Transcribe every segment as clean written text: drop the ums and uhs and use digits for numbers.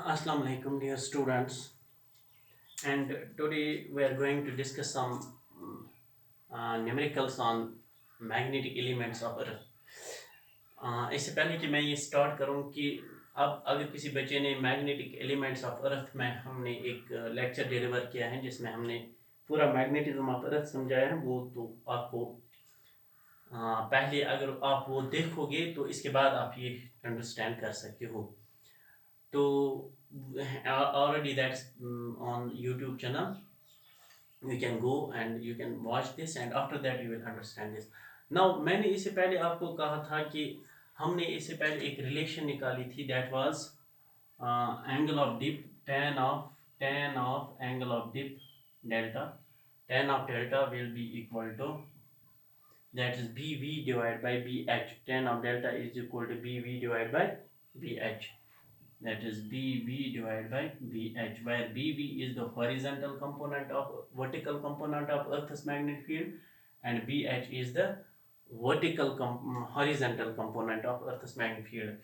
Assalamu alaikum, dear students. And today we are going to discuss some numericals on magnetic elements of Earth. इससे पहले कि मैं ये start करूं कि अब अगर किसी बच्चे ने मैग्नेटिक एलिमेंट्स ऑफ अर्थ में हमने एक लेक्चर डिलीवर किया है जिसमें हमने पूरा मैग्नेटिज्म ऑफ अर्थ समझाया है, वो तो आपको पहले अगर आप वो देखोगे तो इसके बाद आप ये अंडरस्टैंड कर सकते हो. तो already that's on YouTube channel. You can go and you can watch this and after that you will understand this. Now मैंने इससे पहले आपको कहा था कि हमने इससे पहले एक रिलेशन निकाली थी, that was angle of dip tan of angle of dip delta. Tan of delta will be equal to, that is BV divided by BH. Tan of delta is equal to BV divided by BH. That is BV divided by BH, where BV is the horizontal component of vertical component of Earth's magnetic field and BH is the horizontal component of Earth's magnetic field.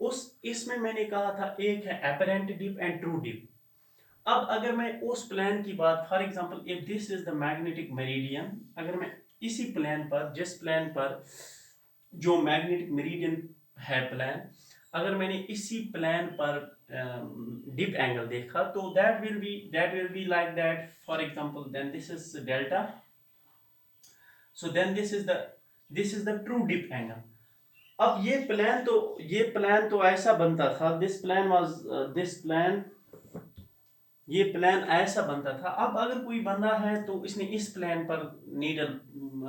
उस इसमें मैंने कहा था एक है apparent dip and true dip. अब अगर मैं उस प्लान की बात, for example if this is the magnetic meridian, अगर मैं इसी प्लान पर, जिस प्लान पर जो मैग्नेटिक मेरिडियन है प्लान, अगर मैंने इसी प्लान पर डिप एंगल देखा तो that will be like that. For example then this is delta, so then this is the true dip angle. अब ये प्लान तो ऐसा बनता था, ये प्लान ऐसा बनता था. अब अगर कोई बंदा है तो इसने इस प्लान पर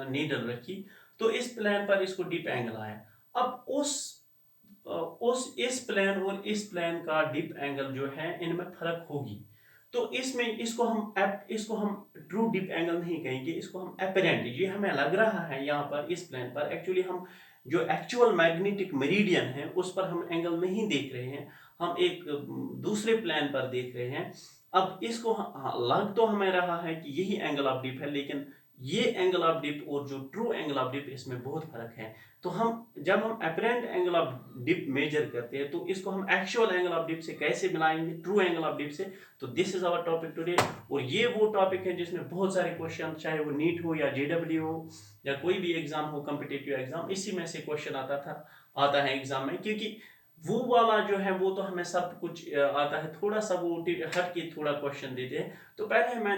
नीडल रखी, तो इस प्लान पर इसको डिप एंगल आया. अब उस इस प्लेन और इस प्लेन का डिप एंगल जो है इनमें फर्क होगी. तो इसमें इसको हम ट्रू डिप एंगल नहीं कहेंगे, इसको हम एपरेंट, ये हमें लग रहा है यहाँ पर इस प्लेन पर, एक्चुअली हम जो एक्चुअल मैग्नेटिक मेरिडियन है उस पर हम एंगल नहीं देख रहे हैं, हम एक दूसरे प्लेन पर देख रहे हैं. अब इसको लग तो हमें रहा है कि यही एंगल ऑफ डिप है, लेकिन ये एंगल ऑफ डिप और जो ट्रू एंगल ऑफ डिप इसमें बहुत फर्क है. तो जब हम apparent angle of dip measure करते हैं तो इसको हम एक्चुअल एंगल ऑफ डिप से कैसे मिलाएंगे, ट्रू एंगल ऑफ डिप से. तो this is our topic today. और ये वो टॉपिक है जिसमें बहुत सारे क्वेश्चन, चाहे वो नीट हो या जेडब्ल्यू हो या कोई भी एग्जाम हो, कॉम्पिटिटिव एग्जाम, इसी में से क्वेश्चन आता है एग्जाम में. क्योंकि वो वाला जो है वो तो हमें सब कुछ आता है, थोड़ा सा वो हट के थोड़ा क्वेश्चन देते हैं. तो पहले मैं,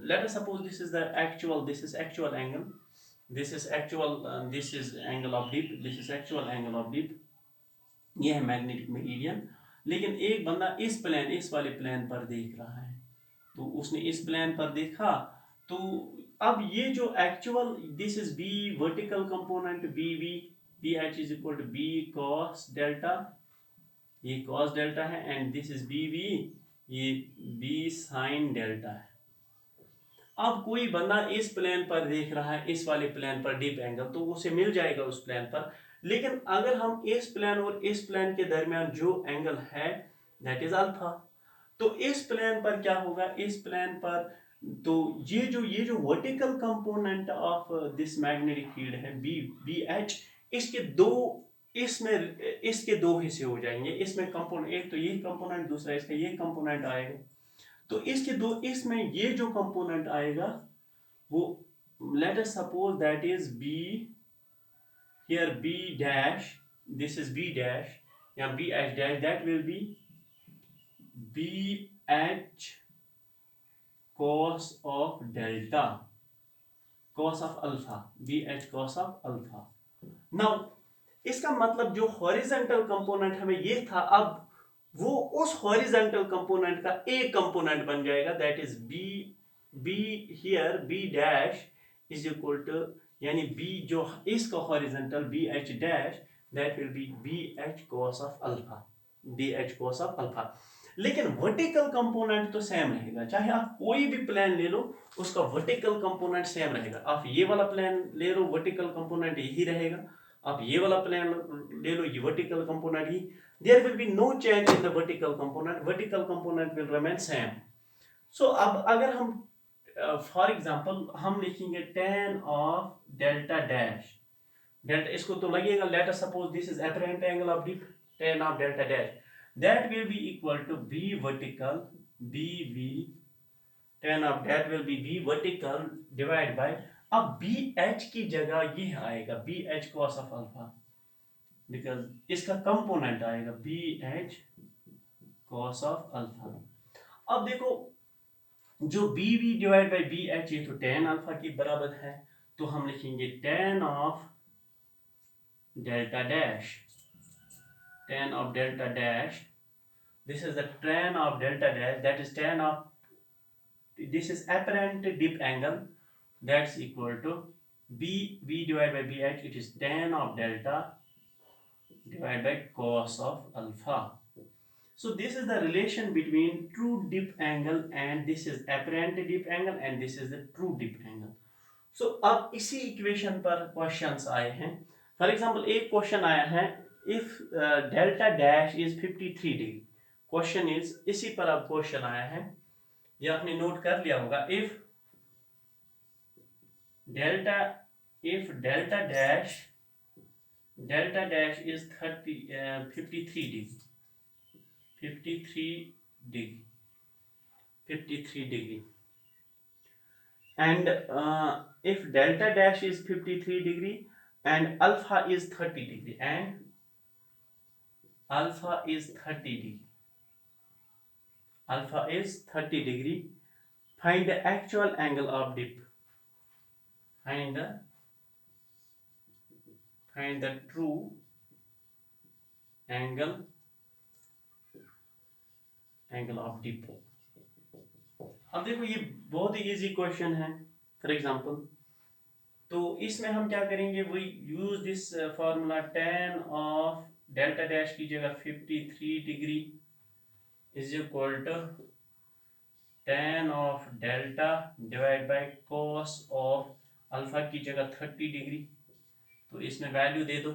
late us suppose this is actual angle, this is angle of dip, this is actual angle of dip. ये है मैग्नेटिक मेरिडियन. लेकिन एक बंदा इस वाले प्लेन पर देख रहा है, तो उसने इस प्लेन पर देखा. तो अब ये जो actual, this is B vertical component, B H is equal to B cos delta, ये कॉस डेल्टा है, एंड दिस इज बी, ये बी साइन डेल्टा है. अब कोई बंदा इस प्लेन पर देख रहा है, इस वाले प्लेन पर डिप एंगल, तो उसे मिल जाएगा उस प्लेन पर. लेकिन अगर हम इस प्लेन और इस प्लेन के दरमियान जो एंगल है दैट इज अल्फा, तो इस प्लेन पर क्या होगा, इस प्लेन पर तो ये जो vertical component of this magnetic field है बी एच, इसके दो हिस्से हो जाएंगे. इसमें कंपोनेंट, एक तो ये कंपोनेंट, दूसरा इसका ये कंपोनेंट आएगा. तो इसमें ये जो कंपोनेंट आएगा वो, let us suppose that is B, here B dash, this is B dash या B H dash, that will be B H cos of delta, cos of alpha, B H cos of alpha. Now इसका मतलब जो horizontal component हमें ये था, अब वो उस हॉरिजॉन्टल कंपोनेंट का एक कंपोनेंट बन जाएगा, that is B here B dash is equal to, यानी बी जो इसका horizontal B H dash, that will be B H cos of alpha, B H cos of alpha. लेकिन वर्टिकल कंपोनेंट तो same रहेगा, चाहे आप कोई भी प्लेन ले लो उसका वर्टिकल कंपोनेंट सेम रहेगा. आप ये वाला प्लेन ले लो, वर्टिकल कंपोनेंट यही रहेगा. आप ये वाला प्लेन ले लो, ये vertical component he, there will be no change in the vertical component will remain same. So अब अगर हम फॉर एग्जांपल हम लिखेंगे tan of delta dash, delta इसको तो लगेगा, let us suppose this is apparent angle of dip, tan of delta dash. that will be equal to b vertical bv tan of that will be b vertical divided by, अब B H की जगह ये आएगा B H cos of alpha, because इसका component आएगा B H cos of alpha. अब देखो जो B V divide by B H ये तो tan अल्फा के बराबर है, तो हम लिखेंगे tan of delta dash, tan of delta dash, this is the tan of delta dash, that is tan of, this is apparent dip angle, that's equal to b divided by bh, it is tan of delta divided by cos of alpha. So this is the relation between true dip angle and this is apparent dip angle and this is the true dip angle. So अब इसी equation पर questions आए हैं। For example एक question आया है, if delta dash is 53 degree, question is, इसी पर अब क्वेश्चन आया है, ये आपने नोट कर लिया होगा, if delta dash is 53 degree 53 degree and if delta dash is 53 degree and alpha is 30 degree and alpha is 30 degree, find the actual angle of dip, find the true angle of dip। अब देखो ये बहुत ही easy question है। For example तो इसमें हम क्या करेंगे, we use this formula, tan of delta dash की जगह 53 degree is equal to tan of delta divide by cos of alpha की जगह 30 डिग्री, तो इसमें वैल्यू दे दो,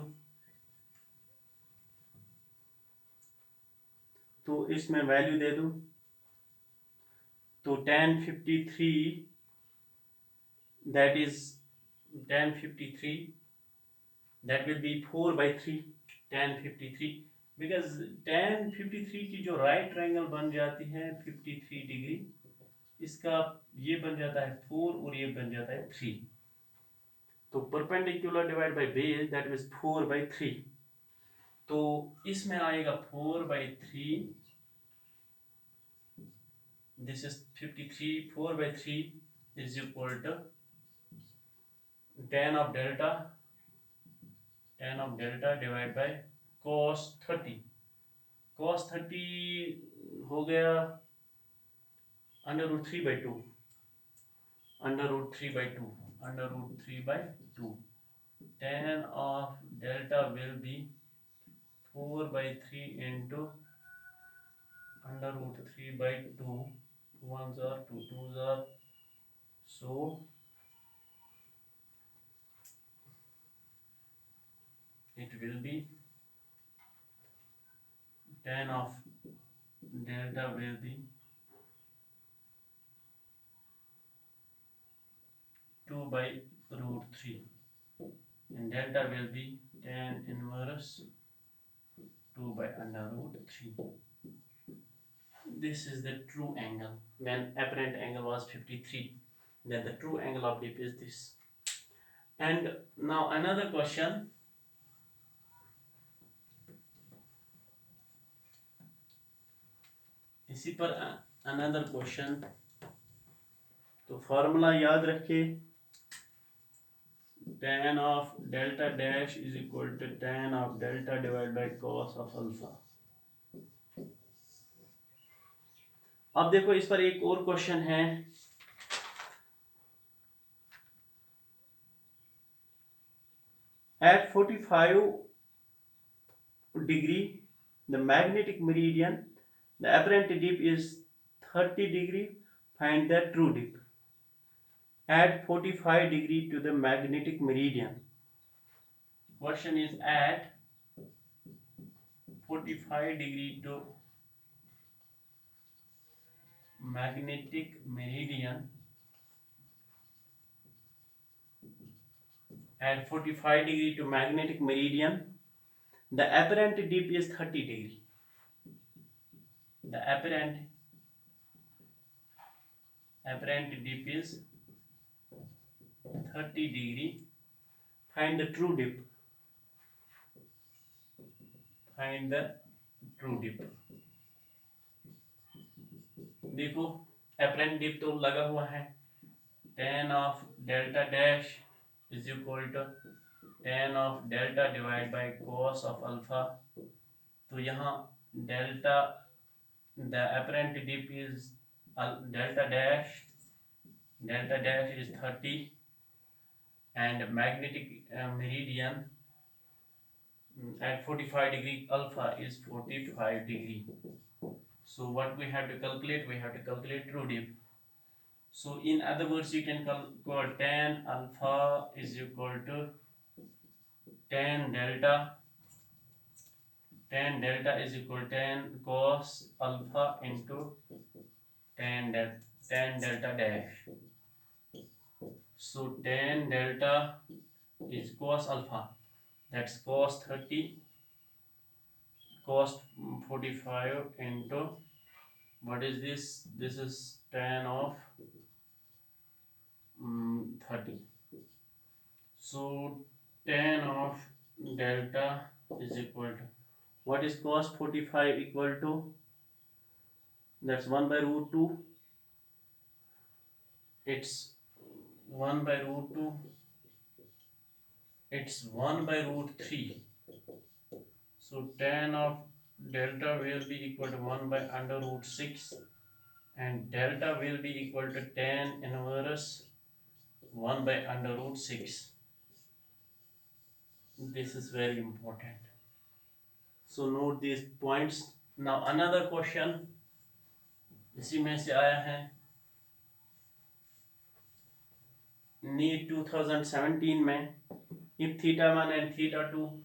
तो tan 53 that is tan 53 that will be 4 by 3 tan 53, because tan 53 की जो राइट ट्रायंगल बन जाती है 53 डिग्री, इसका ये बन जाता है 4 और ये बन जाता है 3, तो perpendicular divide by base that is 4 by 3, तो इसमें आएगा 4 by 3, this is 53, 4 by 3 is equal to tan of delta divided by cos 30 हो गया under root 3 by 2, tan of delta will be 4 by 3 into under root 3 by 2, 1s are 2, 2s are, so it will be tan of delta will be 2 by root 3 and delta will be tan inverse 2 by under root 3. This is the true angle when apparent angle was 53, then the true angle of dip is this. And now another question, इसी पर another question, तो formula याद रखिए, tan of delta dash is equal to tan of delta divided by cos of alpha। अब देखो इस पर एक और क्वेश्चन है, at 45 degree the magnetic meridian, the apparent dip is 30 degree, find the true dip at 45 degree to the magnetic meridian. Question is at 45 degree to magnetic meridian, at 45 degree to magnetic meridian the apparent dip is 30 degree, The apparent dip is 30 degree. Find the true dip. Find the true dip. देखो apparent dip तो लगा हुआ है, tan of delta dash is equal to tan of delta divided by cos of alpha. तो यहाँ delta, the apparent dip is delta dash is 30 and magnetic meridian at 45 degree alpha is 45 degree. So what we have to calculate? We have to calculate true dip. So in other words, you can call tan alpha is equal to tan delta. Tan delta is equal to tan cos alpha into tan delta dash. So tan delta is cos alpha. That's cos 30, cos 45 into, what is this? This is tan of 30. So tan of delta is equal to, what is cos 45 equal to? That's 1 by root 2. It's 1 by root 2. It's 1 by root 3. So tan of delta will be equal to 1 by under root 6 and delta will be equal to tan inverse 1 by under root 6. This is very important. So note these points. Now another question इसी में से आया है, NEET 2017 में, if theta 1 and theta 2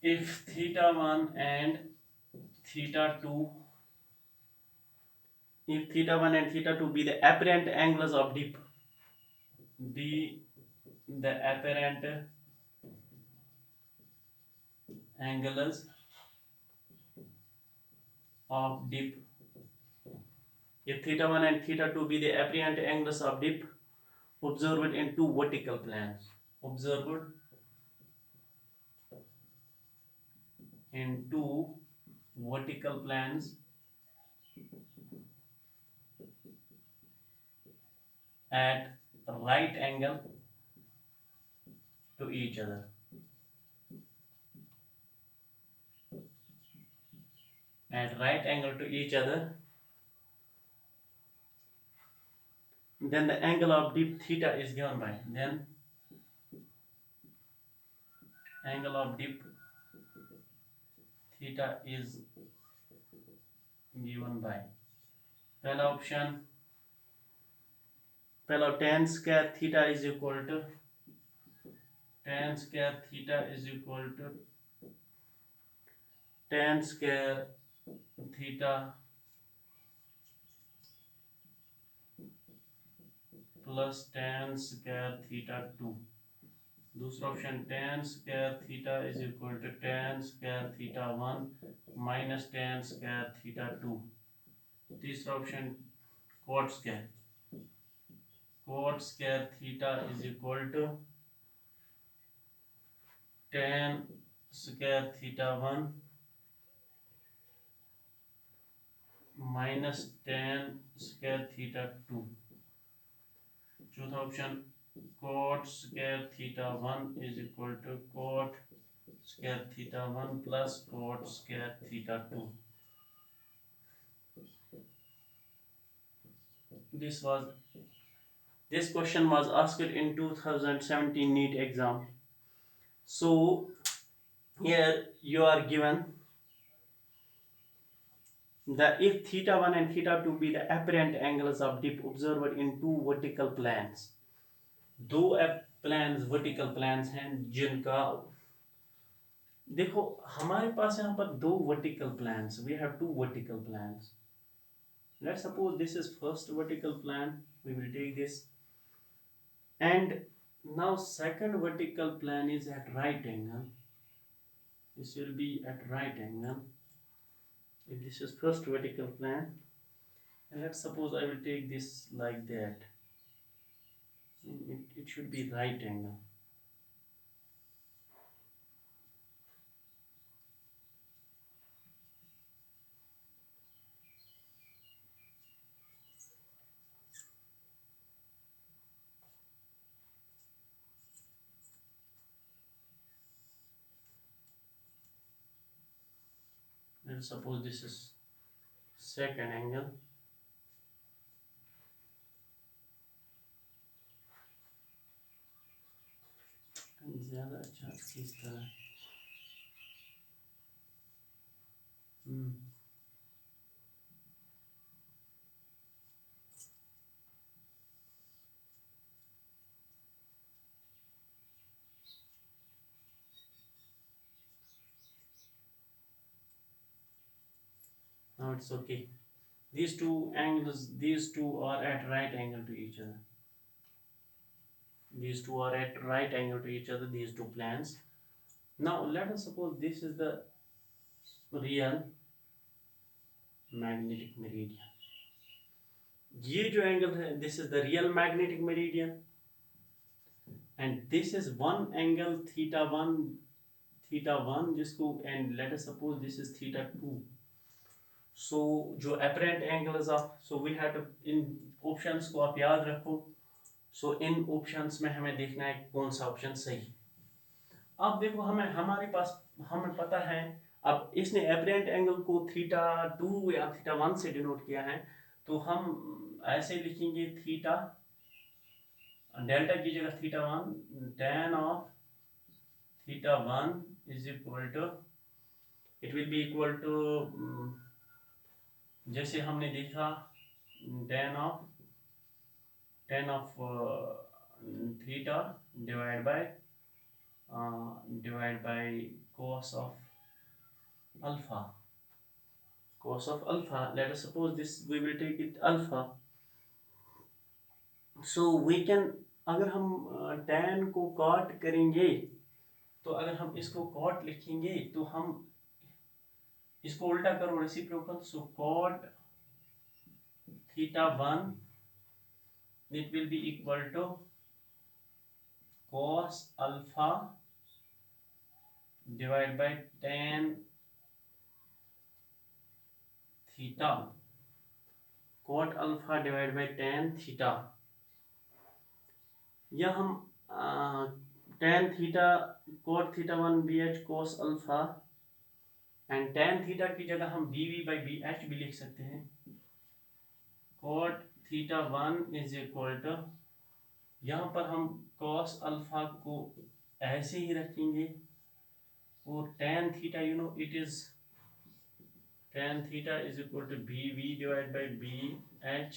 if theta 1 and theta 2 if theta 1 and theta 2 be the apparent angles of dip, be the apparent angles of dip. If theta 1 and theta 2 be the apparent angles of dip, observe it in two vertical planes. Observe it in two vertical planes at right angle to each other. At right angle to each other, then the angle of dip theta is given by, then angle of dip theta is given by, पहला option, पहला tan square theta is equal to tan square theta is equal to tan square theta plus tan square theta 2. दूसरा option tan square theta is equal to tan square theta 1 minus tan square theta 2. तीसरा option cot square theta is equal to tan square theta 1 minus tan square theta 2. चौथा option cot square theta 1 is equal to cot square theta 1 plus cot square theta 2. This question was asked in 2017 NEET exam. So here you are given that if theta 1 and theta 2 be the apparent angles of dip observed in two vertical planes, दो planes vertical planes हैं जिनका, देखो हमारे पास यहाँ पर दो vertical planes, we have two vertical planes. Let's suppose this is first vertical plan, we will take this, and Now second vertical plane is at right angle. This will be at right angle. If this is first vertical plane, and let's suppose I will take this like that. It should be right angle. Let's suppose this is second angle. ज़्यादा अच्छा इस तरह now it's okay. These two angles, these two are at right angle to each other. These two are at right angle to each other, these two planes. Now let us suppose this is the real magnetic meridian. ये जो angle है, this is the real magnetic meridian, and this is one angle theta 1 जिसको, and let us suppose this is theta 2. So जो apparent angles of, so we have to, in options को आप याद रखो. So इन options में हमें देखना है कौन सा ऑप्शन सही. अब देखो हमें हमारे पास हमें पता है, अब इसने apparent angle को थीटा 2 या थीटा 1 से डिनोट किया है, तो हम ऐसे लिखेंगे थीटा डेल्टा की जगह theta 1 tan of theta 1 is equal to, it will be equal to, जैसे हमने देखा tan of theta divide by cos of alpha. Let us suppose this, we will take it alpha. So we can, अगर हम tan को काट करेंगे, तो अगर हम इसको cot लिखेंगे तो हम इसको उल्टा करो reciprocal. So cot theta 1, it will be equal to cos alpha divided by tan theta. Cot alpha divided by tan theta, या हम tan theta cot theta 1 bh cos alpha, and tan theta की जगह हम bv by bh भी लिख सकते हैं. cot theta 1 is equal to, यहाँ पर हम cos alpha को ऐसे ही रखेंगे, और tan theta you know it is tan theta is equal to bv divided by bh.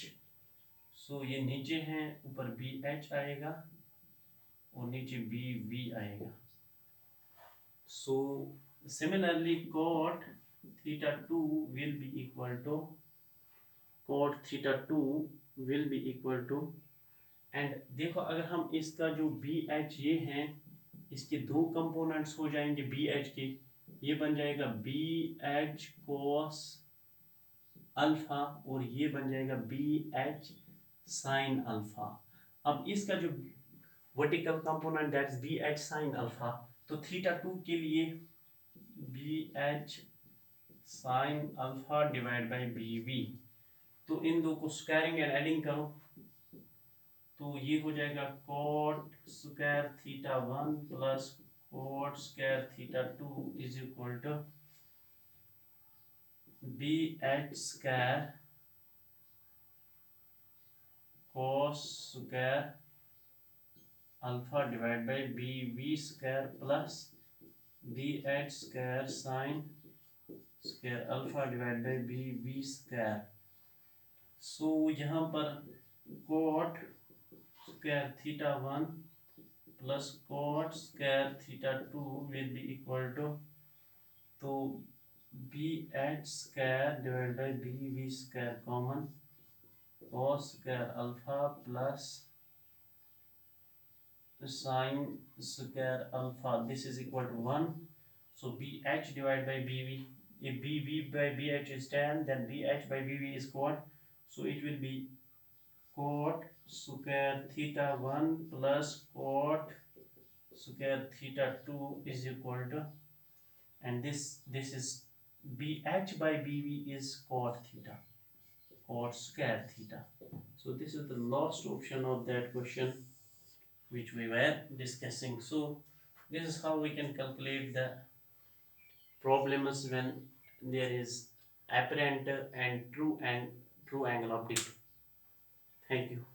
सो ये नीचे हैं, ऊपर bh आएगा और नीचे bv आएगा. So similarly cot theta 2 will be equal to cot theta 2 will be equal to, and देखो अगर हम इसका जो bh ये हैं, इसके दो कंपोनेंट्स हो जाएंगे bh के, ये बन जाएगा bh cos अल्फा और ये बन जाएगा bh sin अल्फा. अब इसका जो vertical component that is bh sin alpha, तो थीटा 2 के लिए bh sin alpha divide by bv. तो इन दो को स्क्वायरिंग एंड एडिंग करो, तो ये हो जाएगा cot square theta 1 plus cot square theta 2 is equal to bh square cos square alpha divide by bv square plus bh square sin square alpha divide by bv square. So यहाँ पर cot square theta 1 plus cot square theta 2 will be equal to, तो bh square divide by bv square common, cos square alpha plus sine square alpha, this is equal to 1. So BH divided by BV, if BV by BH is 10, then BH by BV is what? So it will be cot square theta 1 plus cot square theta 2 is equal to, and this is BH by BV is cot theta, cot square theta. So this is the last option of that question which we were discussing. So this is how we can calculate the problems when there is apparent and true angle of dip. Thank you.